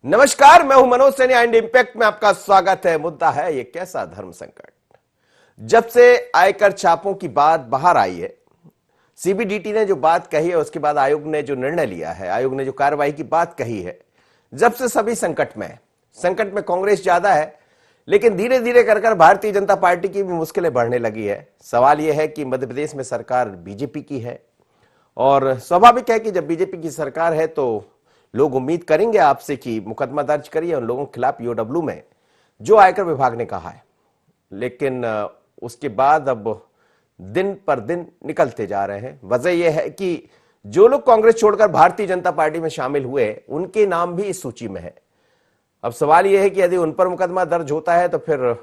नमस्कार, मैं हूं मनोज सैनी एंड इंपैक्ट में आपका स्वागत है। मुद्दा है ये कैसा धर्म संकट। जब से आयकर छापों की बात बाहर आई है, सीबीडीटी ने जो बात कही है, उसके बाद आयोग ने जो निर्णय लिया है, आयोग ने जो कार्रवाई की बात कही है, जब से सभी संकट में है। संकट में कांग्रेस ज्यादा है, लेकिन धीरे धीरे कर भारतीय जनता पार्टी की भी मुश्किलें बढ़ने लगी है। सवाल यह है कि मध्य प्रदेश में सरकार बीजेपी की है और स्वाभाविक है कि जब बीजेपी की सरकार है तो लोग उम्मीद करेंगे आपसे कि मुकदमा दर्ज करिए उन लोगों के खिलाफ ईओडब्ल्यू में, जो आयकर विभाग ने कहा है। लेकिन उसके बाद अब दिन पर दिन निकलते जा रहे हैं। वजह यह है कि जो लोग कांग्रेस छोड़कर भारतीय जनता पार्टी में शामिल हुए, उनके नाम भी इस सूची में है। अब सवाल यह है कि यदि उन पर मुकदमा दर्ज होता है तो फिर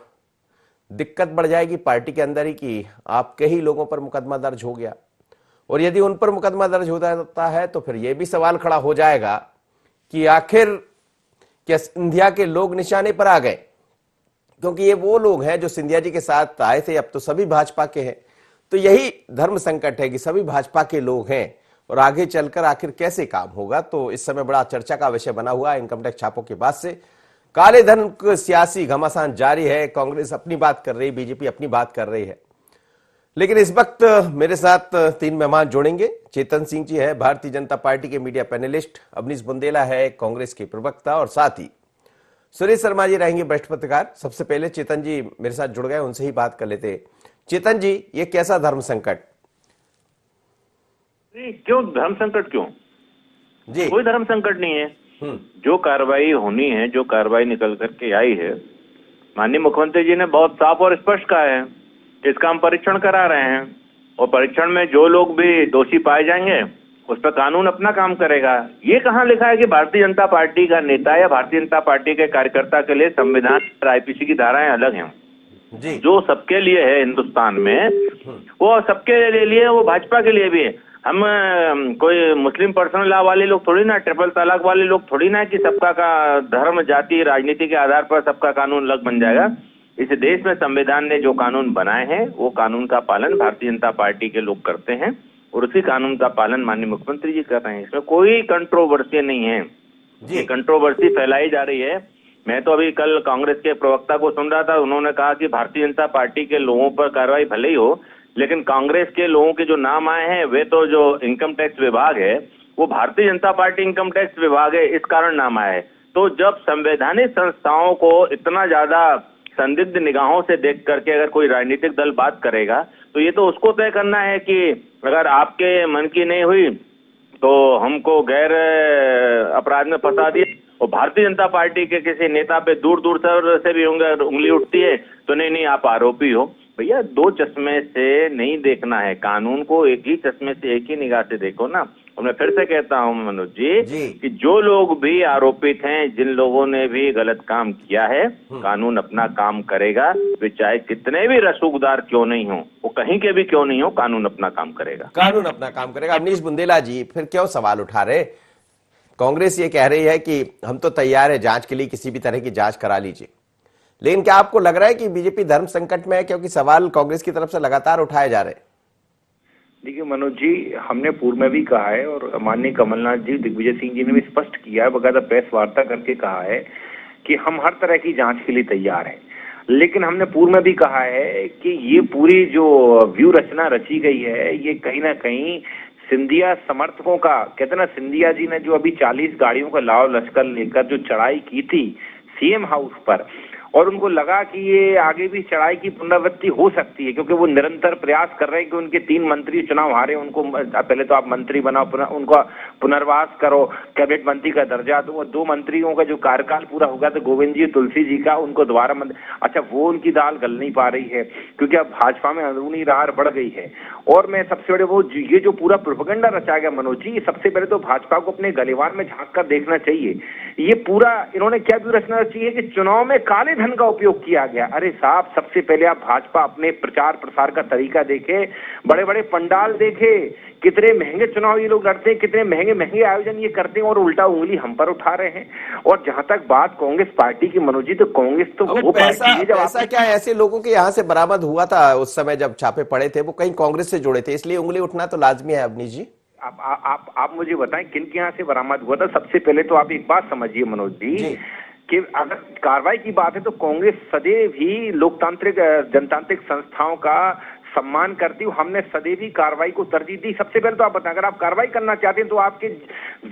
दिक्कत बढ़ जाएगी पार्टी के अंदर ही कि आपके ही लोगों पर मुकदमा दर्ज हो गया। और यदि उन पर मुकदमा दर्ज होता है तो फिर यह भी सवाल खड़ा हो जाएगा कि आखिर क्या सिंधिया के लोग निशाने पर आ गए, क्योंकि ये वो लोग हैं जो सिंधिया जी के साथ आए थे, अब तो सभी भाजपा के हैं। तो यही धर्म संकट है कि सभी भाजपा के लोग हैं और आगे चलकर आखिर कैसे काम होगा। तो इस समय बड़ा चर्चा का विषय बना हुआ है। इनकम टैक्स छापों के बाद से काले धन का सियासी घमासान जारी है। कांग्रेस अपनी बात कर रही है, बीजेपी अपनी बात कर रही है। लेकिन इस वक्त मेरे साथ तीन मेहमान जुड़ेंगे। चेतन सिंह जी है, भारतीय जनता पार्टी के मीडिया पैनलिस्ट। अवनीश बुंदेला है, कांग्रेस के प्रवक्ता। और साथ ही सुरेश शर्मा जी रहेंगे, वरिष्ठ पत्रकार। सबसे पहले चेतन जी मेरे साथ जुड़ गए, उनसे ही बात कर लेते। चेतन जी, ये कैसा धर्म संकट? नहीं, क्यों धर्म संकट? क्यों जी, कोई धर्म संकट नहीं है। जो कार्रवाई होनी है, जो कार्रवाई निकल करके आई है, माननीय मुख्यमंत्री जी ने बहुत साफ और स्पष्ट कहा है। इसका हम परीक्षण करा रहे हैं और परीक्षण में जो लोग भी दोषी पाए जाएंगे उस पर कानून अपना काम करेगा। ये कहाँ लिखा है कि भारतीय जनता पार्टी का नेता या भारतीय जनता पार्टी के कार्यकर्ता के लिए संविधान और आईपीसी की धाराएं अलग हैं? जी। जो सबके लिए है हिंदुस्तान में, वो सबके लिए, वो भाजपा के लिए भी है। हम कोई मुस्लिम पर्सनल लॉ वाले लोग थोड़ी ना, ट्रिपल तलाक वाले लोग थोड़ी ना कि सबका का धर्म, जाति, राजनीति के आधार पर सबका कानून अलग बन जाएगा। इस देश में संविधान ने जो कानून बनाए हैं, वो कानून का पालन भारतीय जनता पार्टी के लोग करते हैं और उसी कानून का पालन माननीय मुख्यमंत्री जी कर रहे हैं। इसमें कोई कंट्रोवर्सी नहीं है। ये कंट्रोवर्सी फैलाई जा रही है। मैं तो अभी कल कांग्रेस के प्रवक्ता को सुन रहा था, उन्होंने कहा कि भारतीय जनता पार्टी के लोगों पर कार्रवाई भले ही हो, लेकिन कांग्रेस के लोगों के जो नाम आए हैं, वे तो जो इनकम टैक्स विभाग है वो Bharatiya Janata party income tax विभाग है, इस कारण नाम आया है। तो जब संवैधानिक संस्थाओं को इतना ज्यादा संदिग्ध निगाहों से देख करके अगर कोई राजनीतिक दल बात करेगा, तो ये तो उसको तय करना है कि अगर आपके मन की नहीं हुई तो हमको गैर अपराध में फंसा दिया। और भारतीय जनता पार्टी के किसी नेता पे दूर दूर से भी उंगली उठती है तो नहीं आप आरोपी हो। भैया, दो चश्मे से नहीं देखना है कानून को, एक ही चश्मे से, एक ही निगाह से देखो ना। और मैं फिर से कहता हूं मनोज जी कि जो लोग भी आरोपित हैं, जिन लोगों ने भी गलत काम किया है, कानून अपना काम करेगा। वे चाहे कितने भी रसूखदार क्यों नहीं हो, वो कहीं के भी क्यों नहीं हो, कानून अपना काम करेगा। कानून अपना काम करेगा। अवनीश बुंदेला जी, फिर क्यों सवाल उठा रहे? कांग्रेस ये कह रही है कि हम तो तैयार है जांच के लिए, किसी भी तरह की जांच करा लीजिए। लेकिन क्या आपको लग रहा है कि बीजेपी धर्म संकट में है, क्योंकि सवाल कांग्रेस की तरफ से लगातार उठाए जा रहे हैं? देखिए मनोज जी, हमने पूर्व में भी कहा है और माननीय कमलनाथ जी, दिग्विजय सिंह जी ने भी स्पष्ट किया है, बकायदा प्रेस वार्ता करके कहा है कि हम हर तरह की जांच के लिए तैयार हैं। लेकिन हमने पूर्व में भी कहा है कि ये पूरी जो व्यू रचना रची गई है, ये कहीं ना कहीं सिंधिया समर्थकों का, कहते ना, सिंधिया जी ने जो अभी 40 गाड़ियों का लाव लश्कर लेकर जो चढ़ाई की थी सीएम हाउस पर, और उनको लगा कि ये आगे भी चढ़ाई की पुनरावृत्ति हो सकती है, क्योंकि वो निरंतर प्रयास कर रहे हैं कि उनके 3 मंत्री चुनाव हारे, उनको पहले तो आप मंत्री बनाओ, उनका पुनर्वास करो, कैबिनेट मंत्री का दर्जा दो। वो 2 मंत्रियों का जो कार्यकाल पूरा होगा तो गोविंद जी, तुलसी जी का, उनको दोबारा अच्छा, वो उनकी दाल गल नहीं पा रही है क्योंकि अब भाजपा में अंदरूनी रार बढ़ गई है। और मैं सबसे बड़े वो ये जो पूरा प्रोपेगेंडा रचा गया मनोज जी, सबसे पहले तो भाजपा को अपने गलीवार में झांक कर देखना चाहिए। ये पूरा इन्होंने क्या व्यू रचना रची है कि चुनाव में काले धन का उपयोग किया गया। अरे साहब, सबसे पहले आप भाजपा अपने प्रचार प्रसार का तरीका देखे, बड़े बड़े पंडाल देखे, कितने महंगे चुनाव ये लोग लड़ते हैं, कितने महंगे महंगे आयोजन ये करते हैं, और उल्टा उंगली हम पर उठा रहे हैं। और जहां तक बात कांग्रेस पार्टी की मनोज जी, तो कांग्रेस तो वो पार्टी है जब ऐसा क्या ऐसे लोगों के यहाँ से बरामद हुआ था उस समय जब छापे पड़े थे, वो कहीं कांग्रेस से जुड़े थे, इसलिए उंगली उठना तो लाजमी है। अवनीश जी, आप मुझे बताएं किन के यहाँ से बरामद हुआ था। सबसे पहले तो आप एक बात समझिए मनोज जी कि अगर कार्रवाई की बात है तो कांग्रेस सदैव ही लोकतांत्रिक जनतांत्रिक संस्थाओं का सम्मान करती हूँ। हमने सदैव ही कार्रवाई को तरजीह दी। सबसे पहले तो आप बताएं, अगर आप कार्रवाई करना चाहते हैं तो आपके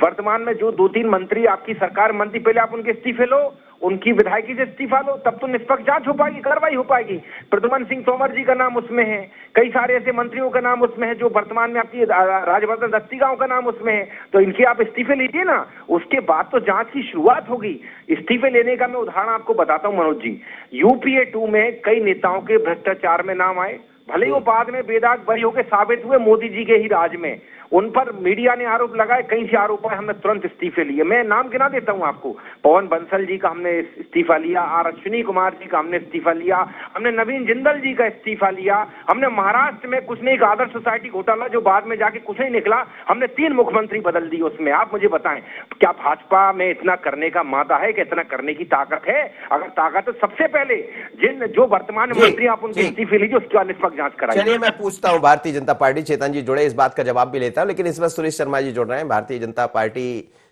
वर्तमान में जो 2-3 मंत्री आपकी सरकार मंत्री, पहले आप उनके इस्तीफे लो, उनकी विधायकी से इस्तीफा लो, तब तो निष्पक्ष जांच हो पाएगी, कार्रवाई हो पाएगी। प्रद्युमन सिंह तोमर जी का नाम उसमें है, कई सारे ऐसे मंत्रियों का नाम उसमें है जो वर्तमान में आपकी राजवर्धन दस्तीगांव का नाम उसमें है। तो इनके आप इस्तीफे लीजिए ना, उसके बाद तो जांच की शुरुआत होगी। इस्तीफे लेने का मैं उदाहरण आपको बताता हूं मनोज जी। यूपीए 2 में कई नेताओं के भ्रष्टाचार में नाम आए, भले ही वो बाद में बेदाग बरी होकर साबित हुए मोदी जी के ही राज में। उन पर मीडिया ने आरोप लगाए, कहीं से आरोप आए, हमने तुरंत इस्तीफे लिए। मैं नाम गिना देता हूं आपको, पवन बंसल जी का हमने इस्तीफा लिया, आर अश्विनी कुमार जी का हमने इस्तीफा लिया, हमने नवीन जिंदल जी का इस्तीफा लिया, हमने महाराष्ट्र में कुछ नहीं, आदर्श सोसाइटी घोटाला जो बाद में जाके कुछ नहीं निकला, हमने 3 मुख्यमंत्री बदल दी उसमें। आप मुझे बताएं, क्या भाजपा में इतना करने का मादा है, कि इतना करने की ताकत है? अगर ताकत है, सबसे पहले जो वर्तमान मंत्री आप उनके इस्तीफे लीजिए, उसका निष्पक्ष जांच कराइए। चलिए मैं पूछता हूं भारतीय जनता पार्टी, चेतन जी जुड़े, इस बात का जवाब भी लेता हूं, लेकिन इस वक्त सुरेश शर्मा जी जुड़ रहे हैं भारतीय जनता पार्टी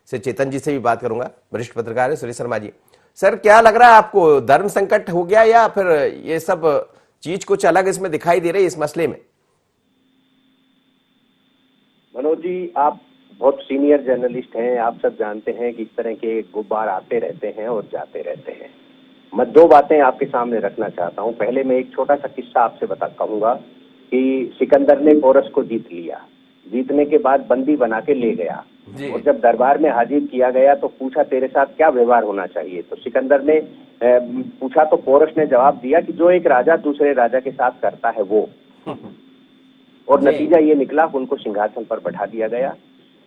से। चेतन जी से भी बात करूंगा, वरिष्ठ पत्रकार है सुरेश शर्मा जी। सर, क्या लग रहा है आपको, धर्म संकट हो गया या फिर ये सब चीज कुछ अलग इसमें दिखाई दे रही है इस मसले में? मनोज जी, आप बहुत सीनियर जर्नलिस्ट हैं, आप सब जानते हैं कि इस तरह के गुब्बार आते रहते हैं और जाते रहते हैं। मैं 2 बातें आपके सामने रखना चाहता हूं। पहले मैं एक छोटा सा किस्सा आपसे कहूंगा कि सिकंदर ने पोरस को जीत लिया, जीतने के बाद बंदी बना के ले गया, और जब दरबार में हाजिर किया गया तो पूछा तेरे साथ क्या व्यवहार होना चाहिए। तो सिकंदर ने पूछा तो पोरस ने जवाब दिया कि जो एक राजा दूसरे राजा के साथ करता है वो। और नतीजा ये निकला, उनको सिंहासन पर बैठा दिया गया।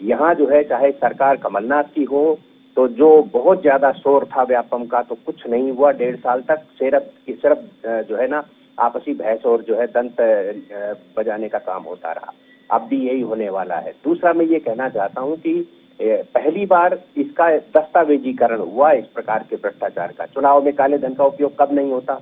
यहाँ जो है, चाहे सरकार कमलनाथ की हो, तो जो बहुत ज्यादा शोर था व्यापम का, तो कुछ नहीं हुआ 1.5 साल तक। सिर्फ जो है ना, आपसी बहस और जो है दंत बजाने का काम होता रहा। अब भी यही होने वाला है। दूसरा, मैं ये कहना चाहता हूँ कि पहली बार इसका दस्तावेजीकरण हुआ इस प्रकार के भ्रष्टाचार का। चुनाव में काले धन का उपयोग कब नहीं होता?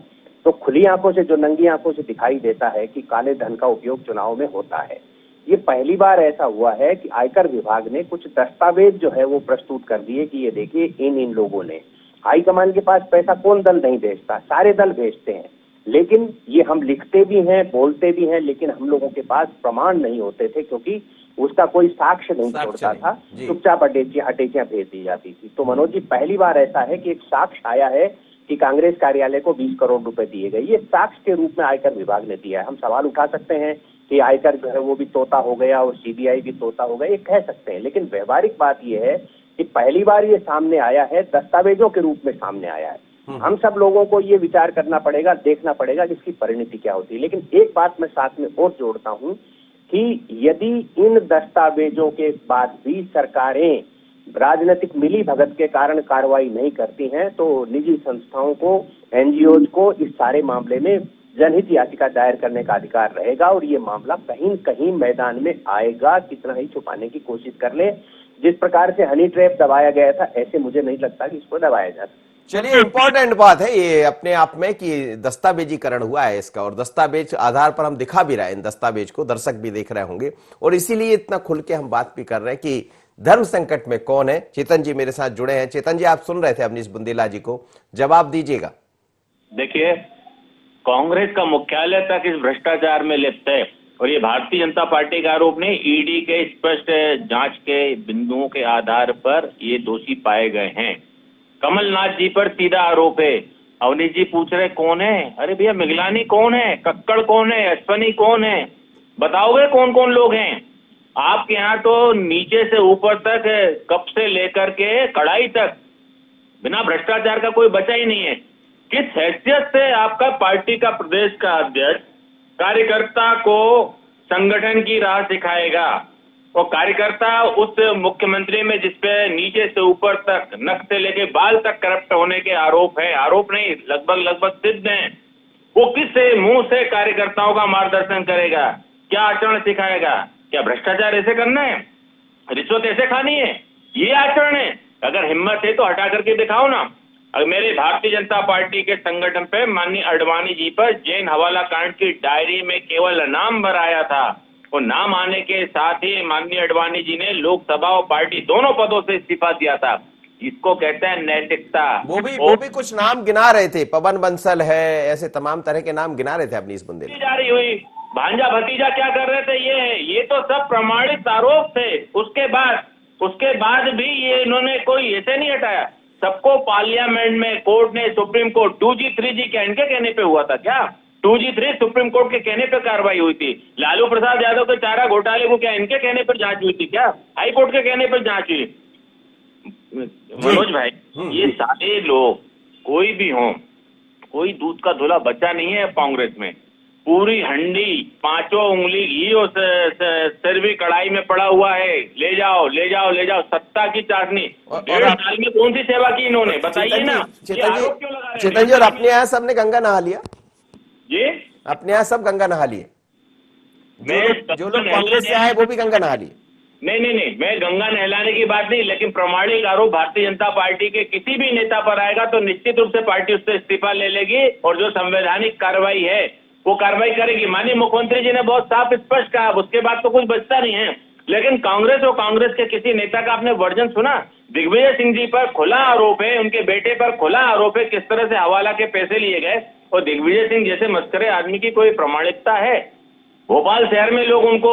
तो खुली आंखों से, जो नंगी आंखों से दिखाई देता है कि काले धन का उपयोग चुनाव में होता है। ये पहली बार ऐसा हुआ है कि आयकर विभाग ने कुछ दस्तावेज जो है वो प्रस्तुत कर दिए कि ये देखिए, इन लोगों ने। हाईकमान के पास पैसा कौन दल नहीं भेजता, सारे दल भेजते हैं, लेकिन ये हम लिखते भी हैं, बोलते भी हैं, लेकिन हम लोगों के पास प्रमाण नहीं होते थे, क्योंकि उसका कोई साक्ष्य नहीं छोड़ता था। चुपचाप हटेचियां भेज दी जाती थी। तो मनोज जी, पहली बार ऐसा है कि एक साक्ष्य आया है कि कांग्रेस कार्यालय को 20 करोड़ रुपए दिए गए। ये साक्ष्य के रूप में आयकर विभाग ने दिया है। हम सवाल उठा सकते हैं कि आयकर जो है वो भी तोता हो गया और सीबीआई भी तोता हो गया, ये कह सकते हैं, लेकिन व्यवहारिक बात ये है कि पहली बार ये सामने आया है, दस्तावेजों के रूप में सामने आया है। हम सब लोगों को ये विचार करना पड़ेगा, देखना पड़ेगा कि इसकी परिणति क्या होती है। लेकिन एक बात मैं साथ में और जोड़ता हूं कि यदि इन दस्तावेजों के बाद भी सरकारें राजनीतिक मिली भगत के कारण कार्रवाई नहीं करती हैं, तो निजी संस्थाओं को, एनजीओ को इस सारे मामले में जनहित याचिका दायर करने का अधिकार रहेगा, और ये मामला कहीं कहीं मैदान में आएगा। कितना ही छुपाने की कोशिश कर ले, जिस प्रकार से हनी ट्रैप दबाया गया था, ऐसे मुझे नहीं लगता कि इसको दबाया जा सकता। चलिए, इंपॉर्टेंट बात है ये अपने आप में कि दस्तावेजीकरण हुआ है इसका, और दस्तावेज आधार पर हम दिखा भी रहे हैं इन दस्तावेज को, दर्शक भी देख रहे होंगे, और इसीलिए इतना खुल के हम बात भी कर रहे हैं कि धर्म संकट में कौन है। चेतन जी मेरे साथ जुड़े हैं। चेतन जी, आप सुन रहे थे अवनीश बुंदेला जी को, जवाब दीजिएगा। देखिए, कांग्रेस का मुख्यालय तक इस भ्रष्टाचार में लिप्त है, और ये भारतीय जनता पार्टी का आरोप नहीं, ईडी के स्पष्ट जांच के बिंदुओं के आधार पर ये दोषी पाए गए हैं। कमलनाथ जी पर सीधा आरोप है। अवनीश जी पूछ रहे कौन है? अरे भैया, मिगलानी कौन है, कक्कड़ कौन है, अश्वनी कौन है, बताओगे कौन कौन लोग हैं? आपके यहाँ तो नीचे से ऊपर तक, कप से लेकर के कड़ाई तक, बिना भ्रष्टाचार का कोई बचा ही नहीं है। किस हैसियत से आपका पार्टी का प्रदेश का अध्यक्ष कार्यकर्ता को संगठन की राह सिखाएगा? और कार्यकर्ता उस मुख्यमंत्री में जिसपे नीचे से ऊपर तक, नख से लेके बाल तक करप्ट होने के आरोप है, आरोप नहीं लगभग सिद्ध हैं, वो किस मुंह से कार्यकर्ताओं का मार्गदर्शन करेगा? क्या आचरण सिखाएगा? क्या भ्रष्टाचार ऐसे करना है, रिश्वत ऐसे खानी है, ये आचरण है? अगर हिम्मत है तो हटा करके दिखाओ ना। अगर मेरे भारतीय जनता पार्टी के संगठन पे माननीय अडवाणी जी पर जैन हवाला कांड की डायरी में केवल नाम भराया था, और नाम आने के साथ ही माननीय अडवाणी जी ने लोकसभा और पार्टी दोनों पदों से इस्तीफा दिया था। इसको कहते हैं नैतिकता। वो भी कुछ नाम गिना रहे थे, पवन बंसल है, ऐसे तमाम तरह के नाम गिना रहे थे अवनीश बुंदेल। जारी हुई, भांजा भतीजा क्या कर रहे थे, ये तो सब प्रमाणित आरोप थे। उसके बाद भी ये इन्होंने कोई ऐसे नहीं हटाया। सबको पार्लियामेंट में कोर्ट ने, सुप्रीम कोर्ट 2G 3G क्या इनके कहने पे हुआ था क्या? 2G 3 सुप्रीम कोर्ट के कहने पे कार्रवाई हुई थी। लालू प्रसाद यादव के चारा घोटाले को क्या इनके कहने पर जांच हुई थी क्या? हाई कोर्ट के कहने पर जांच हुई। मनोज भाई, ये सारे लोग कोई भी हो, कोई दूध का धुला बच्चा नहीं है कांग्रेस में। पूरी हंडी, पांचों उंगली घी और सिर भी कढ़ाई में पड़ा हुआ है। ले जाओ सत्ता की चाशनी। 1.5 साल में कौन सी सेवा की इन्होंने, बताइए ना। चेतन जी, और अपने यहाँ सबने गंगा नहा लिया जी, अपने यहाँ सब गंगा नहा लिए, जो लोग कांग्रेस से आए वो भी गंगा नहा लिए। नहीं, मैं गंगा नहलाने की बात नहीं, लेकिन प्रमाणिक आरोप भारतीय जनता पार्टी के किसी भी नेता पर आएगा तो निश्चित रूप से पार्टी उससे इस्तीफा ले लेगी और जो संवैधानिक कार्रवाई है वो कार्रवाई करेगी। माननीय मुख्यमंत्री जी ने बहुत साफ स्पष्ट कहा, उसके बाद तो कुछ बचता नहीं है। लेकिन कांग्रेस और कांग्रेस के किसी नेता का आपने वर्जन सुना? दिग्विजय सिंह जी पर खुला आरोप है, उनके बेटे पर खुला आरोप है किस तरह से हवाला के पैसे लिए गए, और दिग्विजय सिंह जैसे मस्करे आदमी की कोई प्रामाणिकता है? भोपाल शहर में लोग उनको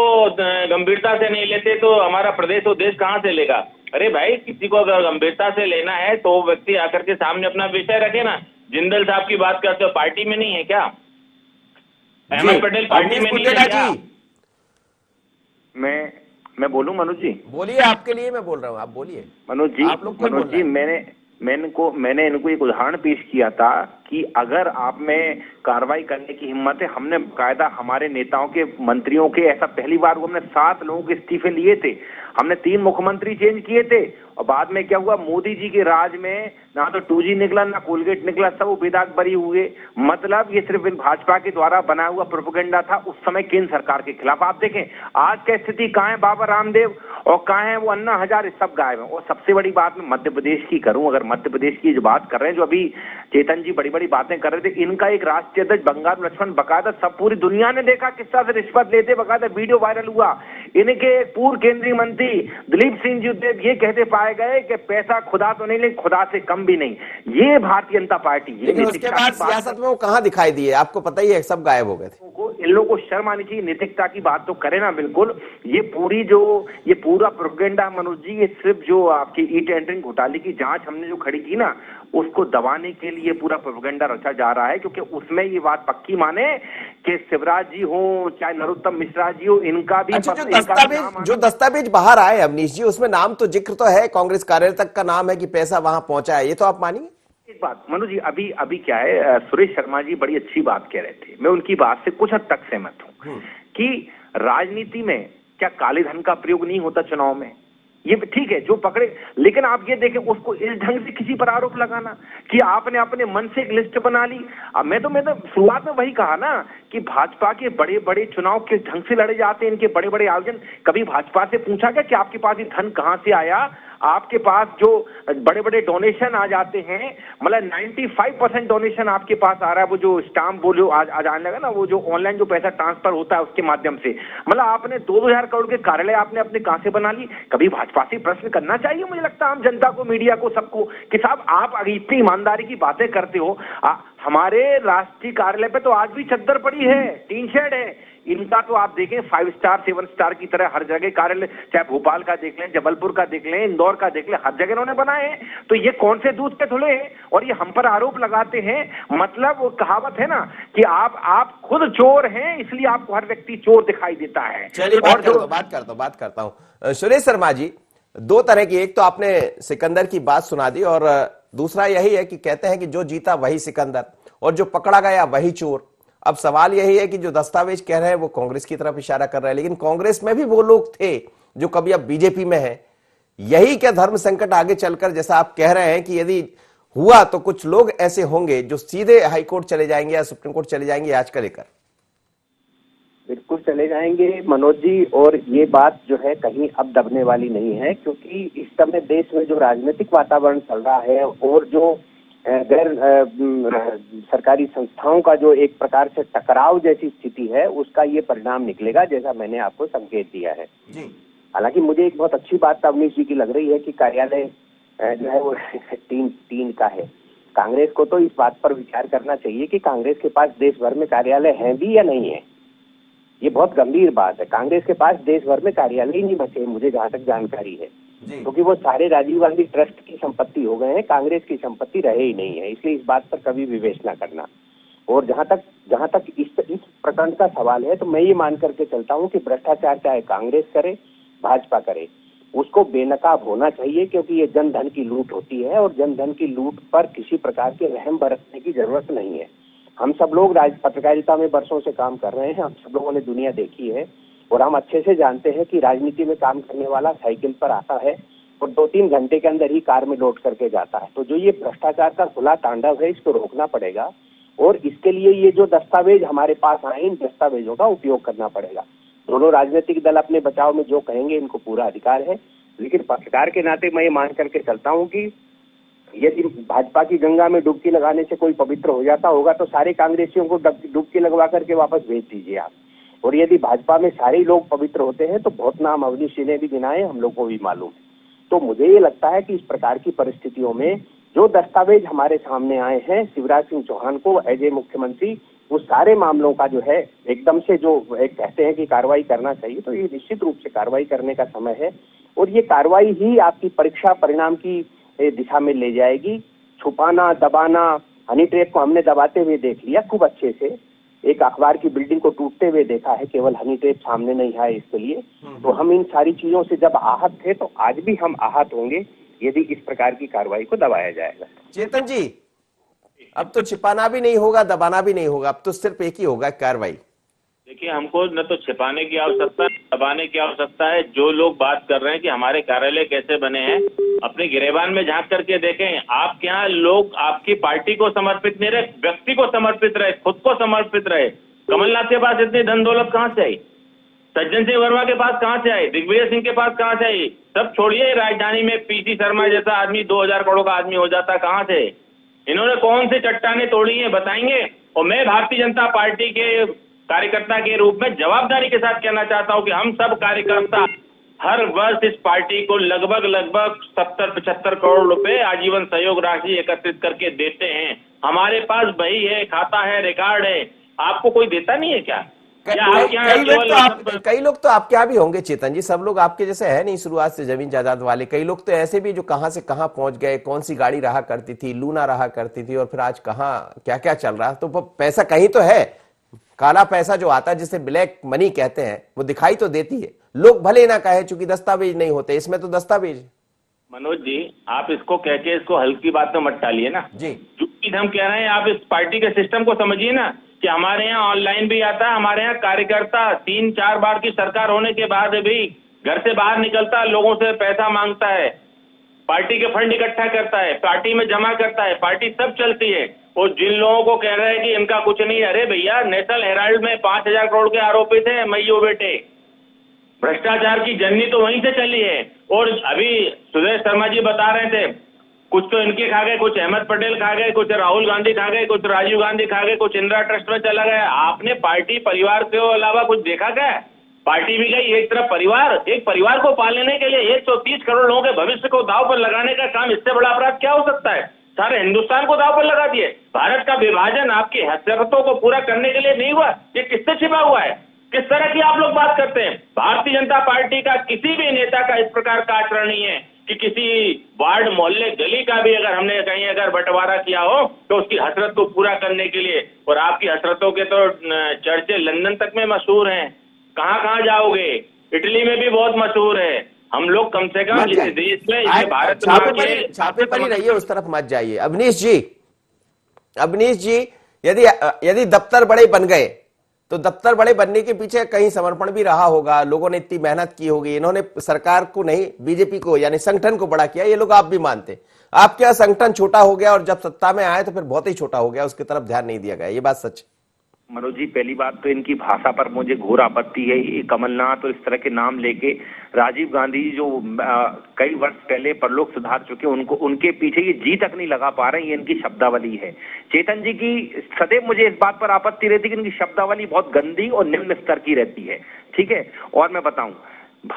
गंभीरता से नहीं लेते तो हमारा प्रदेश और देश कहां से लेगा? अरे भाई, किसी को अगर गंभीरता से लेना है तो वो व्यक्ति आकर के सामने अपना विषय रखे ना। जिंदल साहब की बात करते हो, पार्टी में नहीं है क्या? अहमद पटेल पार्टी में नहीं है क्या? मैं बोलूं मनोज जी? बोलिए, आपके लिए मैं बोल रहा हूँ, आप बोलिए मनोज जी। मैंने इनको एक उदाहरण पेश किया था कि अगर आप में कार्रवाई करने की हिम्मत है, हमने कायदा हमारे नेताओं के, मंत्रियों के, ऐसा पहली बार हमने 7 लोगों के इस्तीफे लिए थे, हमने 3 मुख्यमंत्री चेंज किए थे, और बाद में क्या हुआ, मोदी जी के राज में ना तो 2G निकला ना कोलगेट निकला, सब बेदाग बरी हुए। मतलब ये सिर्फ भाजपा के द्वारा बना हुआ प्रोपेगेंडा था उस समय केंद्र सरकार के खिलाफ। आप देखें आज की स्थिति, कहाँ है बाबा रामदेव और कहाँ है वो अन्ना हजारे, सब गायब है। और सबसे बड़ी बात मैं मध्य प्रदेश की करूं, अगर मध्य प्रदेश की जो बात कर रहे हैं, जो अभी चेतन जी बड़ी बड़ी बातें कर रहे थे, इनका एक राष्ट्रीय अध्यक्ष बंगाल लक्ष्मण बकायदा सब पूरी दुनिया ने देखा किस तरह से रिश्वत लेते, बकायदा वीडियो वायरल हुआ। इनके पूर्व केंद्रीय मंत्री दिलीप सिंह जी ये कहते पाए गए कि पैसा खुदा तो नहीं, लेकिन खुदा से कम भी नहीं। ये भारतीय जनता पार्टी, लेकिन उसके बाद सियासत में वो कहाँ दिखाई दिए? आपको पता ही है, सब गायब हो गए थे। इन लोगों को शर्म आनी चाहिए, नैतिकता की बात तो करे ना। बिल्कुल, ये पूरा प्रोपेगेंडा मनोज जी, ये सिर्फ जो आपकी ई टेंडरिंग घोटाले की जांच हमने जो खड़ी की ना, उसको दबाने के लिए पूरा प्रोपेगेंडा रचा जा रहा है, क्योंकि उसमें ये बात पक्की माने कि शिवराज जी हो चाहे नरोत्तम मिश्रा जी हो, इनका भी जो दस्तावेज बाहर आए अवनीश जी, उसमें नाम तो जिक्र तो है, कांग्रेस कार्यालय तक का नाम है कि पैसा वहां पहुंचा है, ये तो आप मानिए। एक बात मनोज जी, अभी क्या है, सुरेश शर्मा जी बड़ी अच्छी बात कह रहे थे, मैं उनकी बात से कुछ हद तक सहमत हूँ कि राजनीति में क्या काले धन का प्रयोग नहीं होता चुनाव में, ये ठीक है जो पकड़े। लेकिन आप ये देखें, उसको इस ढंग से किसी पर आरोप लगाना कि आपने अपने मन से एक लिस्ट बना ली। अब मैं तो शुरुआत में वही कहा ना कि भाजपा के बड़े बड़े चुनाव किस ढंग से लड़े जाते हैं, इनके बड़े बड़े आयोजन। कभी भाजपा से पूछा गया कि आपके पास ये धन कहां से आया? आपके पास जो बड़े बड़े डोनेशन आ जाते हैं, मतलब 95% डोनेशन आपके पास आ रहा है, वो जो स्टाम्प बोलो आज आने लगा ना, वो जो ऑनलाइन जो पैसा ट्रांसफर होता है उसके माध्यम से, मतलब आपने 2,000 करोड़ के कार्यालय आपने अपने कहां से बना ली? कभी भाजपा से प्रश्न करना चाहिए, मुझे लगता है आम जनता को, मीडिया को, सबको, कि साहब आप अगर इतनी ईमानदारी की बातें करते हो, हमारे राष्ट्रीय कार्यालय पे तो आज भी चद्दर पड़ी है, टीन शेड है। इनका तो आप देखें 5 स्टार 7 स्टार की तरह हर जगह कार्यालय, चाहे भोपाल का देख लें, जबलपुर का देख लें, इंदौर का देख लें, हर जगह इन्होंने बनाए हैं। तो ये कौन से दूध के धुले हैं और ये हम पर आरोप लगाते हैं? मतलब वो कहावत है ना कि आप खुद चोर हैं, इसलिए आपको हर व्यक्ति चोर दिखाई देता है। चलिए बात करता हूं सुरेश शर्मा जी, 2 तरह की, एक तो आपने सिकंदर की बात सुना दी और दूसरा यही है कि कहते हैं कि जो जीता वही सिकंदर और जो पकड़ा गया वही चोर। अब सवाल यही है कि जो दस्तावेज कह रहे हैं वो कांग्रेस की तरफ इशारा कर रहे हैं, लेकिन कांग्रेस में भी वो लोग थे जो कभी अब बीजेपी में है। यही क्या धर्म संकट आगे चलकर, जैसा आप कह रहे हैं कि यदि हुआ तो कुछ लोग ऐसे होंगे जो सीधे हाईकोर्ट चले जाएंगे या सुप्रीम कोर्ट चले जाएंगे आज का लेकर? बिल्कुल चले जाएंगे मनोज जी, और ये बात जो है कहीं अब दबने वाली नहीं है, क्योंकि इस समय देश में जो राजनीतिक वातावरण चल रहा है और जो गैर सरकारी संस्थाओं का जो एक प्रकार से टकराव जैसी स्थिति है, उसका ये परिणाम निकलेगा, जैसा मैंने आपको संकेत दिया है जी। हालांकि मुझे एक बहुत अच्छी बात अवनीश जी की लग रही है कि कार्यालय जो है वो तीन का है। कांग्रेस को तो इस बात पर विचार करना चाहिए कि कांग्रेस के पास देश भर में कार्यालय हैं भी या नहीं है। ये बहुत गंभीर बात है। कांग्रेस के पास देश भर में कार्यालय ही नहीं बचे, मुझे जहां तक जानकारी है, क्योंकि वो सारे राजीव गांधी ट्रस्ट की संपत्ति हो गए हैं, कांग्रेस की संपत्ति रहे ही नहीं है। इसलिए इस बात पर कभी विवेचना करना। और जहां तक इस प्रकरण का सवाल है, तो मैं ये मान करके चलता हूं कि भ्रष्टाचार चाहे कांग्रेस करे भाजपा करे, उसको बेनकाब होना चाहिए, क्योंकि ये जन धन की लूट होती है और जन धन की लूट पर किसी प्रकार के रहम बरतने की जरूरत नहीं है। हम सब लोग पत्रकारिता में बरसों से काम कर रहे हैं, हम सब लोगों ने दुनिया देखी है और हम अच्छे से जानते हैं कि राजनीति में काम करने वाला साइकिल पर आता है और 2-3 घंटे के अंदर ही कार में लोड करके जाता है। तो जो ये भ्रष्टाचार का खुला तांडव है, इसको रोकना पड़ेगा और इसके लिए ये जो दस्तावेज हमारे पास आए, इन दस्तावेजों का उपयोग करना पड़ेगा। दोनों राजनीतिक दल अपने बचाव में जो कहेंगे, इनको पूरा अधिकार है, लेकिन पत्रकार के नाते मैं ये मान करके चलता हूं कि यदि भाजपा की गंगा में डुबकी लगाने से कोई पवित्र हो जाता होगा, तो सारे कांग्रेसियों को डुबकी लगवा करके वापस भेज दीजिए आप। और यदि भाजपा में सारे लोग पवित्र होते हैं, तो बहुत नाम अवनीश जी ने भी गिनाए, हम लोग को भी मालूम है। तो मुझे ये लगता है कि इस प्रकार की परिस्थितियों में जो दस्तावेज हमारे सामने आए हैं, शिवराज सिंह चौहान को एज ए मुख्यमंत्री उस सारे मामलों का जो है एकदम से जो एक कहते हैं कि कार्रवाई करना चाहिए, तो ये निश्चित रूप से कार्रवाई करने का समय है और ये कार्रवाई ही आपकी परीक्षा परिणाम की दिशा में ले जाएगी। छुपाना दबाना, हनी ट्रैप को हमने दबाते हुए देख लिया खूब अच्छे से, एक अखबार की बिल्डिंग को टूटते हुए देखा है, केवल हनी ट्रैप सामने नहीं आए इसके लिए। तो हम इन सारी चीजों से जब आहत थे, तो आज भी हम आहत होंगे यदि इस प्रकार की कार्रवाई को दबाया जाएगा। चेतन जी, अब तो छिपाना भी नहीं होगा, दबाना भी नहीं होगा, अब तो सिर्फ एक ही होगा कार्रवाई। देखिए, हमको न तो छिपाने की आवश्यकता है, दबाने की आवश्यकता है। जो लोग बात कर रहे हैं कि हमारे कार्यालय कैसे बने हैं, अपने गिरेबान में झांक करके देखें। आपके यहाँ लोग आपकी पार्टी को समर्पित नहीं रहे, व्यक्ति को समर्पित रहे, खुद को समर्पित रहे। कमलनाथ के पास इतनी धन दौलत कहाँ से आई? सज्जन सिंह वर्मा के पास कहाँ से आई? दिग्विजय सिंह के पास कहाँ से आई? सब छोड़िए, राजधानी में पीसी शर्मा जैसा आदमी 2000 करोड़ का आदमी हो जाता, कहाँ से? इन्होंने कौन सी चट्टानें तोड़ी हैं, बताएंगे? और मैं भारतीय जनता पार्टी के कार्यकर्ता के रूप में जवाबदारी के साथ कहना चाहता हूं कि हम सब कार्यकर्ता हर वर्ष इस पार्टी को लगभग 70-75 करोड़ रुपए आजीवन सहयोग राशि एकत्रित करके देते हैं। हमारे पास बही है, खाता है, रिकॉर्ड है। आपको कोई देता नहीं है क्या? कई लोग तो आपके यहाँ भी होंगे चेतन जी, सब लोग आपके जैसे है नहीं शुरुआत से जमीन जायदाद वाले। कई लोग तो ऐसे भी जो कहां से कहां पहुंच गए, कौन सी गाड़ी रहा करती थी, लूना रहा करती थी और फिर आज कहां क्या क्या चल रहा है। तो पैसा कहीं तो है, काला पैसा जो आता है जिसे ब्लैक मनी कहते हैं, वो दिखाई तो देती है। लोग भले ना कहे चूंकि दस्तावेज नहीं होते, इसमें तो दस्तावेज। मनोज जी, आप इसको कह के इसको हल्की बात में मत टालिए ना जी। जो चीज हम कह रहे हैं, आप इस पार्टी के सिस्टम को समझिए ना कि हमारे यहाँ ऑनलाइन भी आता है। हमारे यहाँ कार्यकर्ता 3-4 बार की सरकार होने के बाद भी घर से बाहर निकलता है, लोगों से पैसा मांगता है, पार्टी के फंड इकट्ठा करता है, पार्टी में जमा करता है, पार्टी सब चलती है। और जिन लोगों को कह रहे हैं कि इनका कुछ नहीं, अरे भैया, नेशनल हेराल्ड में 5000 करोड़ के आरोपित हैं मैयो बेटे। भ्रष्टाचार की जर्नी तो वहीं से चली है। और अभी सुदेश शर्मा जी बता रहे थे, कुछ तो इनके खा गए, कुछ अहमद पटेल खा गए, कुछ राहुल गांधी खा गए, कुछ राजीव गांधी खा गए, कुछ इंदिरा ट्रस्ट में चला गया। आपने पार्टी परिवार के अलावा कुछ देखा क्या? पार्टी भी गई, एक तरफ परिवार, एक परिवार को पालने के लिए 130 करोड़ लोगों के भविष्य को दांव पर लगाने का काम, इससे बड़ा अपराध क्या हो सकता है? सारे हिंदुस्तान को दांव पर लगा दिए। भारत का विभाजन आपकी हैसियतों को पूरा करने के लिए नहीं हुआ, ये किससे छिपा हुआ है? किस तरह की आप लोग बात करते हैं? भारतीय जनता पार्टी का किसी भी नेता का इस प्रकार का आचरण नहीं है कि किसी वार्ड, मोहल्ले, गली का भी अगर हमने कहीं अगर बंटवारा किया हो तो उसकी हसरत को पूरा करने के लिए। और आपकी हसरतों के तो चर्चे लंदन तक में मशहूर हैं, कहां कहां जाओगे? इटली में भी बहुत मशहूर है। हम लोग कम से कम इस देश में, इस भारत छापे पर ही रहिए, उस तरफ मत जाइए। अवनीश जी, यदि दफ्तर बड़े बन गए तो दफ्तर बड़े बनने के पीछे कहीं समर्पण भी रहा होगा, लोगों ने इतनी मेहनत की होगी, इन्होंने सरकार को नहीं बीजेपी को यानी संगठन को बड़ा किया, ये लोग आप भी मानते। आपके यहाँ संगठन छोटा हो गया और जब सत्ता में आए तो फिर बहुत ही छोटा हो गया, उसकी तरफ ध्यान नहीं दिया गया, ये बात सच। मनोज जी, पहली बात तो इनकी भाषा पर मुझे घोर आपत्ति है। ये कमलनाथ और इस तरह के नाम लेके राजीव गांधी जो कई वर्ष पहले परलोक सुधार चुके, उनको उनके पीछे ये जी तक नहीं लगा पा रहे, ये इनकी शब्दावली है। चेतन जी की सदैव मुझे इस बात पर आपत्ति रहती है कि इनकी शब्दावली बहुत गंदी और निम्न स्तर की रहती है, ठीक है। और मैं बताऊं,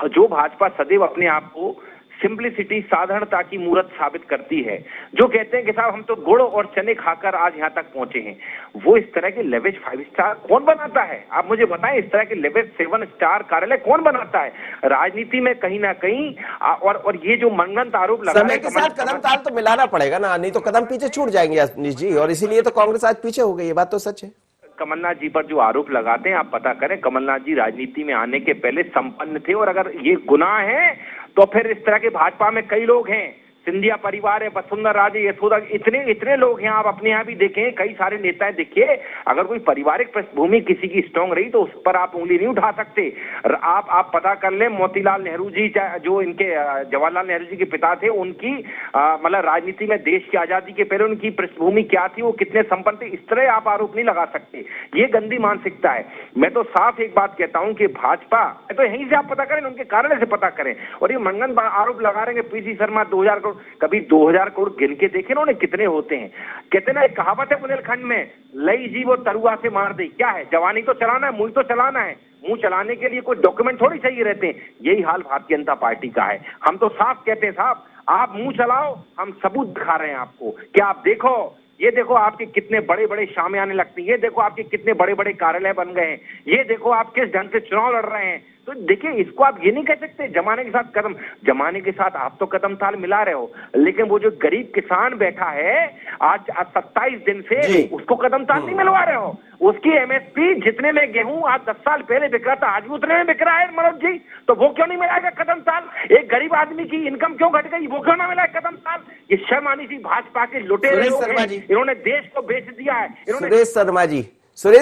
जो भाजपा सदैव अपने आप को सिंप्लिसिटी, साधारणता की मूर्त साबित करती है, जो कहते हैं कि साहब हम तो गुड़ और चने खाकर आज यहाँ तक पहुंचे हैं, वो इस तरह के लेविश 5 स्टार कौन बनाता है? आप मुझे बताएं, इस तरह के लेविश 7 स्टार कार्यालय कौन बनाता है? राजनीति में कहीं ना कहीं और ये जो मनगढ़ंत आरोप लगा समय के साथ कदम ताल तो मिलाना पड़ेगा ना, नहीं तो कदम पीछे छूट जाएंगे अनिश जी, और इसीलिए तो कांग्रेस आज पीछे हो गई, ये बात तो सच है। कमलनाथ जी पर जो आरोप लगाते हैं, आप पता करें, कमलनाथ जी राजनीति में आने के पहले संपन्न थे, और अगर ये गुनाह है तो फिर इस तरह के भाजपा में कई लोग हैं, सिंधिया परिवार है, वसुंधरा राजे, यशोदा, इतने लोग हैं। आप अपने यहाँ भी देखें, कई सारे नेता देखिए, अगर कोई पारिवारिक पृष्ठभूमि किसी की स्ट्रांग रही तो उस पर आप उंगली नहीं उठा सकते। आप पता कर लें, मोतीलाल नेहरू जी, जो इनके जवाहरलाल नेहरू जी के पिता थे, उनकी मतलब राजनीति में देश की आजादी के पहले उनकी पृष्ठभूमि क्या थी, वो कितने संपन्न थे, इस तरह आप आरोप नहीं लगा सकते। ये गंदी मानसिकता है। मैं तो साफ एक बात कहता हूं कि भाजपा तो यहीं से आप पता करें, उनके कारण से पता करें। और ये मनगढ़ंत आरोप लगा रहे हैं पीसी शर्मा 2000 करोड़, कभी 2000 करोड़ गिन के देखे ना उन्हें कितने होते हैं। कहते ना, एक कहावत है बुंदेलखंड में, लई जी वो तरुआ से मार दे। क्या है? जवानी तो चलाना है, मुंह तो चलाना है। मुंह चलाने के लिए कोई डॉक्यूमेंट थोड़ी चाहिए रहते हैं। यही हाल भारतीय जनता पार्टी का है। हम तो साफ कहते हैं, साहब आप मुंह चलाओ, हम सबूत दिखा रहे हैं आपको कि आप देखो, ये देखो आपके कितने बड़े बड़े शामियाने लगती हैं, ये देखो आपके कितने बड़े बड़े कार्यालय बन गए हैं, ये देखो आप किस ढंग से चुनाव लड़ रहे हैं। तो देखिए, इसको आप ये नहीं कह सकते जमाने के साथ कदम, जमाने के साथ आप तो कदम ताल मिला रहे हो, लेकिन वो जो गरीब किसान बैठा है आज 27 दिन से, उसको कदम ताल नहीं मिलवा रहे हो। उसकी एमएसपी जितने में गेहूं आज 10 साल पहले बिक रहा था, आज भी उतने में बिक रहा है मनोज जी, तो वो क्यों नहीं मिलाएगा कदम ताल? एक गरीब आदमी की इनकम क्यों घट गई, वो क्यों ना मिला कदम ताल? ये शर्म आनी सी भाजपा के लुटेरे लोग हैं, इन्होंने देश को बेच दिया है। सुरेश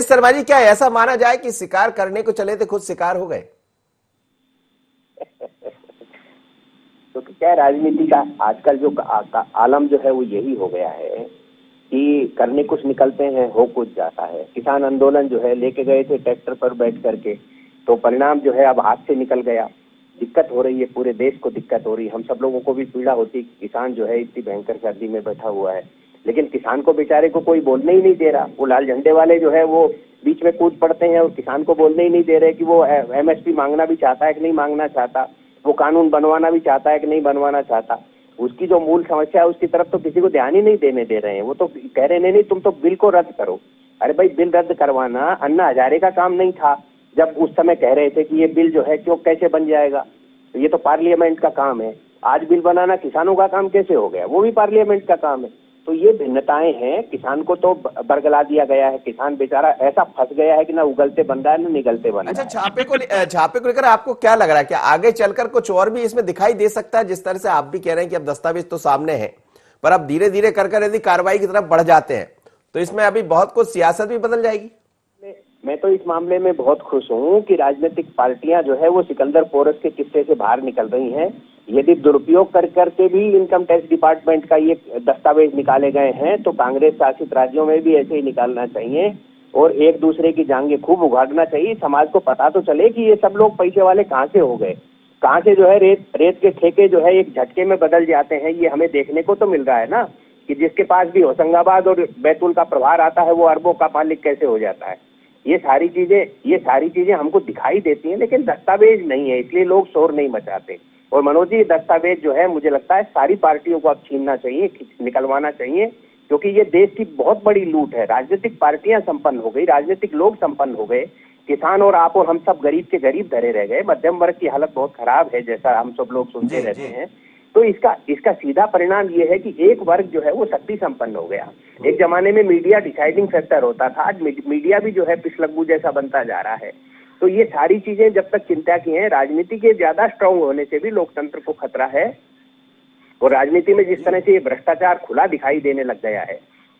शर्मा जी, क्या ऐसा माना जाए कि शिकार करने को चले थे खुद शिकार हो गए? तो क्या राजनीति का आजकल जो आलम जो है वो यही हो गया है कि करने कुछ निकलते हैं, हो कुछ जाता है। किसान आंदोलन जो है लेके गए थे ट्रैक्टर पर बैठ करके, तो परिणाम जो है अब हाथ से निकल गया। दिक्कत हो रही है, पूरे देश को दिक्कत हो रही है, हम सब लोगों को भी पीड़ा होती है कि किसान जो है इतनी भयंकर सर्दी में बैठा हुआ है, लेकिन किसान को बेचारे को कोई बोलने ही नहीं दे रहा। वो लाल झंडे वाले जो है वो बीच में कूद पड़ते हैं और किसान को बोलने ही नहीं दे रहे कि वो एमएसपी मांगना भी चाहता है कि नहीं मांगना चाहता, वो कानून बनवाना भी चाहता है कि नहीं बनवाना चाहता। उसकी जो मूल समस्या है उसकी तरफ तो किसी को ध्यान ही नहीं देने दे रहे हैं। वो तो कह रहे नहीं तुम तो बिल को रद्द करो। अरे भाई, बिल रद्द करवाना अन्ना हजारे का काम नहीं था जब उस समय कह रहे थे कि ये बिल जो है क्यों कैसे बन जाएगा, तो ये तो पार्लियामेंट का काम है। आज बिल बनाना किसानों का काम कैसे हो गया? वो भी पार्लियामेंट का काम है। तो ये भिन्नताएं हैं। किसान को तो बरगला दिया गया है, किसान बेचारा ऐसा फंस गया है कि ना उगलते बन रहा है ना निगलते बन रहा है। अच्छा, छापे को लेकर आपको क्या लग रहा है कि आगे चलकर कुछ और भी इसमें दिखाई दे सकता है? जिस तरह से आप भी कह रहे हैं कि अब दस्तावेज तो सामने है, पर अब धीरे धीरे कर यदि कार्रवाई की तरफ बढ़ जाते हैं तो इसमें अभी बहुत कुछ सियासत भी बदल जाएगी। मैं तो इस मामले में बहुत खुश हूं कि राजनीतिक पार्टियां जो है वो सिकंदर पोरस के किस्से से बाहर निकल रही हैं। यदि दुरुपयोग करके भी इनकम टैक्स डिपार्टमेंट का ये दस्तावेज निकाले गए हैं तो कांग्रेस शासित राज्यों में भी ऐसे ही निकालना चाहिए और एक दूसरे की जांघें खूब उघाड़ना चाहिए। समाज को पता तो चले कि ये सब लोग पैसे वाले कहाँ से हो गए, कहाँ से जो है रेत के ठेके जो है एक झटके में बदल जाते हैं। ये हमें देखने को तो मिल रहा है ना कि जिसके पास भी होशंगाबाद और बैतूल का प्रभार आता है वो अरबों का मालिक कैसे हो जाता है। ये सारी चीजें हमको दिखाई देती हैं, लेकिन दस्तावेज नहीं है, इसलिए लोग शोर नहीं मचाते। और मनोज जी, दस्तावेज जो है मुझे लगता है सारी पार्टियों को अब छीनना चाहिए, निकलवाना चाहिए, क्योंकि ये देश की बहुत बड़ी लूट है। राजनीतिक पार्टियां संपन्न हो गई, राजनीतिक लोग संपन्न हो गए, किसान और आप और हम सब गरीब के गरीब धरे रह गए। मध्यम वर्ग की हालत बहुत खराब है, जैसा हम सब लोग सुनते रहते हैं। तो इसका सीधा परिणाम ये है कि एक वर्ग जो है वो शक्ति संपन्न हो गया। एक जमाने में मीडिया डिसाइडिंग फैक्टर होता था, आज मीडिया भी जो है पिछलग्गू जैसा बनता जा रहा है। तो ये सारी चीजें जब तक चिंता की हैं, राजनीति के ज्यादा स्ट्रांग होने से भी लोकतंत्र को खतरा है। और राजनीति में जिस तरह से ये भ्रष्टाचार खुला दिखाई देने लग गया है,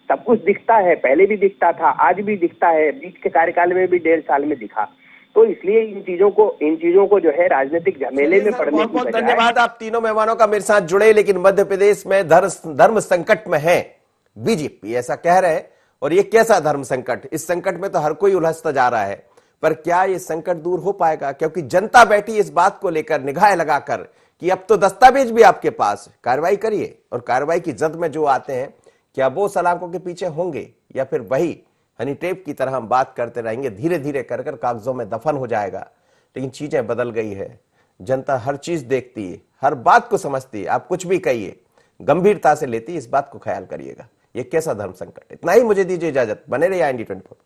सब कुछ दिखता है, पहले भी दिखता था, आज भी दिखता है, बीच के कार्यकाल में भी 1.5 साल में दिखा। तो इसलिए इन चीजों को जो है राजनीतिक झमेले में पड़ने की बहुत धन्यवाद। आप तीनों मेहमानों का मेरे साथ जुड़े, लेकिन मध्य प्रदेश में धर्म संकट में है बीजेपी, ऐसा कह रहे हैं और ये कैसा धर्म संकट? इस संकट में तो हर कोई उलझता जा रहा है, पर क्या ये संकट दूर हो पाएगा? क्योंकि जनता बैठी इस बात को लेकर निगाह लगाकर कि अब तो दस्तावेज भी आपके पास, कार्रवाई करिए। और कार्रवाई की जद में जो आते हैं, क्या वो सलाखों के पीछे होंगे या फिर वही हनी टेप की तरह हम बात करते रहेंगे, धीरे धीरे कर कर कागजों में दफन हो जाएगा? लेकिन चीजें बदल गई है, जनता हर चीज देखती है, हर बात को समझती है। आप कुछ भी कहिए, गंभीरता से लेती है, इस बात को ख्याल करिएगा। ये कैसा धर्म संकट? इतना ही मुझे दीजिए इजाजत, बने रहिए IND24।